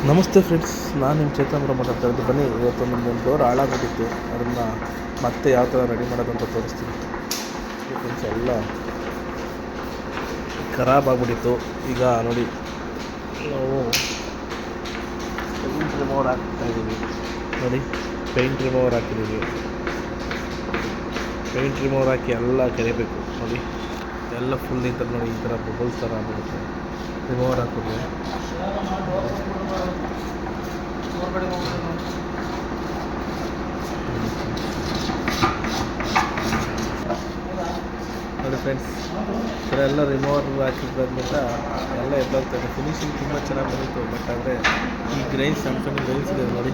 ನಮಸ್ತೆ ಫ್ರೆಂಡ್ಸ್, ನಾನು ನಿಮ್ಮ ಚೇತನ್ ಮಾತಾಡ್ತಾ ಇದ್ದು. ಬನ್ನಿ, ಇವತ್ತು ನಮ್ಮದೊಂದು ಡೋರ್ ಹಾಳಾಗ್ಬಿಟ್ಟಿತ್ತು. ಅದನ್ನು ಮತ್ತೆ ಯಾವ ಥರ ರೆಡಿ ಮಾಡೋದಂತ ತೋರಿಸ್ತೀನಿ ಫ್ರೆಂಡ್ಸ್. ಎಲ್ಲ ಖರಾಬ್ ಆಗಿಬಿಟ್ಟಿತ್ತು. ಈಗ ನೋಡಿ, ನಾವು ಪೇಂಟ್ ರಿಮೂವರ್ ಹಾಕ್ತಾಯಿದ್ದೀವಿ. ನೋಡಿ, ಪೇಂಟ್ ರಿಮೂವರ್ ಹಾಕಿದ್ದೀವಿ. ಪೇಂಟ್ ರಿಮೂವರ್ ಹಾಕಿ ಎಲ್ಲ ಕೆರೆಯಬೇಕು. ನೋಡಿ, ಎಲ್ಲ ಫುಲ್ ಈ ಥರ ನೋಡಿ, ಈ ಥರ ಬಬಲ್ಸ್ ಥರ ಆಗ್ಬಿಡುತ್ತೆ ರಿಮೂವರ್ ಹಾಕಿದ್ರೆ. ನೋಡಿ ಫ್ರೆಂಡ್ಸ್, ಈ ಥರ ಎಲ್ಲ ರಿಮೂವರ್ ಹಾಕಿದ್ರಿಂದ ಎಲ್ಲ ಎದ್ದಾಗ್ತದೆ. ಫಿನಿಶಿಂಗ್ ತುಂಬ ಚೆನ್ನಾಗಿ ಬಂದಿತ್ತು. ಬಟ್ ಆದರೆ ಈ ಗ್ರೈನ್ಸ್ ಸಣ್ಣ ಸಣ್ಣ ಗ್ರೈನ್ಸ್ ಇದೆ ನೋಡಿ,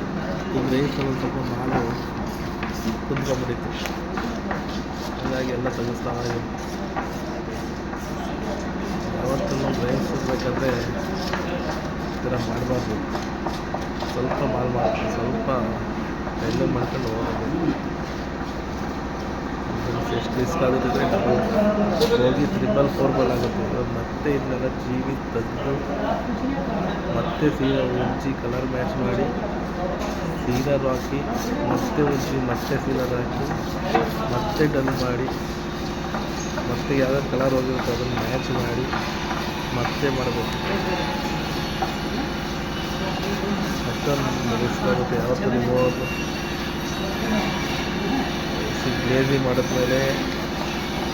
ಈ ಗ್ರೈನ್ಸಲ್ಲಿ ಸ್ವಲ್ಪ ಮಾಲು ಕುಂತ್ಕೊಂಡ್ಬಿಟ್ಟಿತ್ತು. ಹಾಗಾಗಿ ಎಲ್ಲ ತೆಗೆಸ್ತಾ ಇದ್ದೀವಿ. ಯಾವತ್ತೂ ಗ್ರೈನ್ಸ್ ಇರಬೇಕಾದ್ರೆ ಈ ಥರ ಮಾಡಬಾರ್ದು. ಸ್ವಲ್ಪ ಮಾಲ್ ಮಾಡ್ಕೊಂಡು ಸ್ವಲ್ಪ ಎಲ್ಲ ಮಾಡ್ಕೊಂಡು ಹೋಗೋದು. ಎಷ್ಟು ರಿಸ್ಕ್ ಆಗುತ್ತಿದ್ರೆ ಡಬಲ್ ಹೋಗಿ 4 ಆಗುತ್ತೆ. ಮತ್ತೆ ಇದನ್ನೆಲ್ಲ ಜೀವಿ ತೆಗೆದು ಮತ್ತೆ ಸೀರಾ ಉಜ್ಜಿ ಕಲರ್ ಮ್ಯಾಚ್ ಮಾಡಿ ಸೀಲರ್ ಹಾಕಿ ಮತ್ತೆ ಉಜ್ಜಿ ಮತ್ತೆ ಸೀಲರ್ ಹಾಕಿ ಮತ್ತೆ ಡಲ್ ಮಾಡಿ ಮತ್ತೆ ಯಾವ್ಯಾವ ಕಲರ್ ಹೋಗಿರುತ್ತೆ ಅದನ್ನು ಮ್ಯಾಚ್ ಮಾಡಿ ಮತ್ತೆ ಮಾಡಬೇಕು. ಅಷ್ಟೊಂದು ರಿಸ್ಕ್ ಆಗುತ್ತೆ. ಯಾವತ್ತೂ ನೀವು ಗ್ಲೇಜಿ ಮಾಡಿದ್ಮೇಲೆ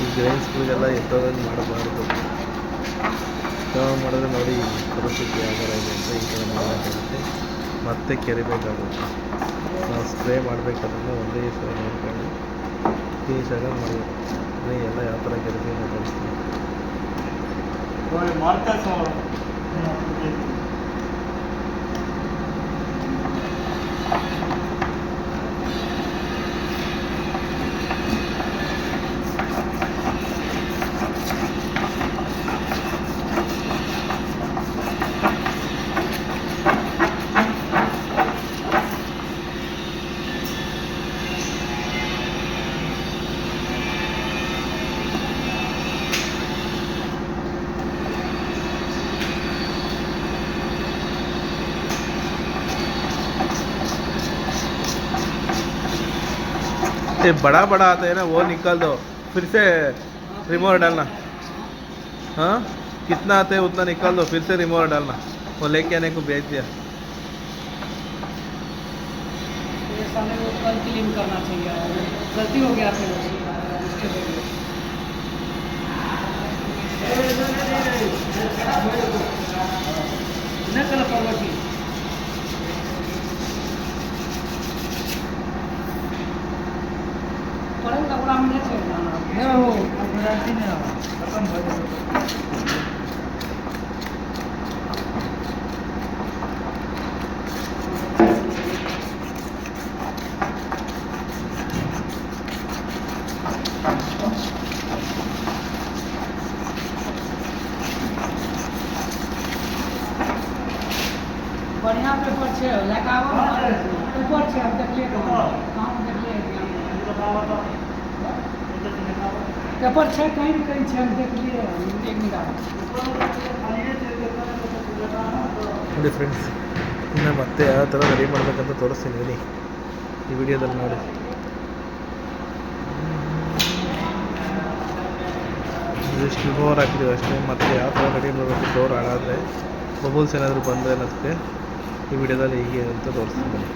ಈ ಗ್ರೈನ್ಸ್ಗಳಿಗೆಲ್ಲ ಎತ್ತೋದಂಗೆ ಮಾಡಬಾರ್ದು. ಮಾಡಿದ್ರೆ ನೋಡಿ ಪರಿಸ್ಥಿತಿ ಯಾವ ಥರ ಇದೆ ಅಂತ ಈ ಥರ ಮಾಡಬೇಕಾಗುತ್ತೆ. ಮತ್ತೆ ಕೆರಿಬೇಕಾಗುತ್ತೆ. ನಾವು ಸ್ಪ್ರೇ ಮಾಡಬೇಕಾದ್ರೆ ಒಂದೇ ಸಲ ನೋಡ್ಕೊಂಡು ಫಿನಿಶಾಗ ಮಾಡಬೇಕು. ಎಲ್ಲ ಯಾವ ಥರ ಕೆರಿಬೇಕು ಅಂತ ತೋರಿಸ್ತೀನಿ. बड़ा बड़ा आता है ना, वो निकाल दो, फिर से रिमूवर डालना. हाँ, कितना आता है उतना निकाल दो, फिर से रिमूवर डालना. वो लेके आने को भेज दिया. कल क्लीन करना चाहिए, गलती हो गया फिर कल फॉरवर्ड बढ़िया पेपर छे लगाओ पेपर छे. अब देख लिए काम देख लिए पेपर छे कहीं न कहीं छे. हम देख लिए एक ನೋಡಿ ಫ್ರೆಂಡ್ಸ್, ಇನ್ನು ಮತ್ತೆ ಯಾವ ಥರ ರೆಡಿ ಮಾಡಬೇಕಂತ ತೋರಿಸ್ತೀನಿ. ಬನ್ನಿ ಈ ವಿಡಿಯೋದಲ್ಲಿ ನೋಡಿ. ಜಸ್ಟ್ ರಿಮೂವರ್ ಹಾಕಿದ್ದೀವಿ ಅಷ್ಟೇ. ಮತ್ತೆ ಯಾವ ಥರ ರೆಡಿ ಮಾಡಬೇಕು ಡೋರ್ ಹಾಳಾದರೆ ಬಬಲ್ಸ್ ಏನಾದರೂ ಬಂದರೆ ಅನ್ನೋದಕ್ಕೆ ಈ ವಿಡಿಯೋದಲ್ಲಿ ಹೀಗೆ ಅಂತ ತೋರಿಸ್ತೀನಿ. ಬನ್ನಿ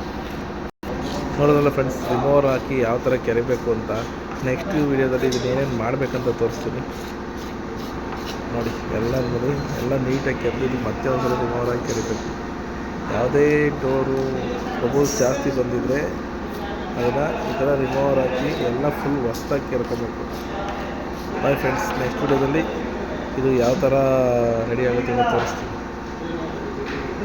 ನೋಡೋದಲ್ಲ ಫ್ರೆಂಡ್ಸ್, ರಿಮೂವರ್ ಹಾಕಿ ಯಾವ ಥರ ಕೆರಿಬೇಕು ಅಂತ ನೆಕ್ಸ್ಟ್ ವಿಡಿಯೋದಲ್ಲಿ ಇದನ್ನೇನೇನು ಮಾಡಬೇಕಂತ ತೋರಿಸ್ತೀನಿ. ನೋಡಿ, ಎಲ್ಲ ನೋಡಿ, ಎಲ್ಲ ನೀಟಾಗಿ ಕೆರೆದಿದ್ದು ಮತ್ತೆ ಒಂದ್ಸಲ ರಿಮೂವರ್ ಹಾಕಿ ಕೆರಿಬೇಕು. ಯಾವುದೇ ಡೋರು ಬಬಲ್ಸ್ ಜಾಸ್ತಿ ಬಂದಿದ್ದರೆ ಅದನ್ನು ಈ ಥರ ರಿಮೂವರ್ ಹಾಕಿ ಎಲ್ಲ ಫುಲ್ ಹೊಸ್ದಾಗಿ ಕೆರ್ಕೋಬೇಕು. ಬಾಯ್ ಫ್ರೆಂಡ್ಸ್, ನೆಕ್ಸ್ಟ್ ವಿಡಿಯೋದಲ್ಲಿ ಇದು ಯಾವ ಥರ ರೆಡಿ ಆಗುತ್ತೆ ಅಂತ ತೋರಿಸ್ತೀನಿ.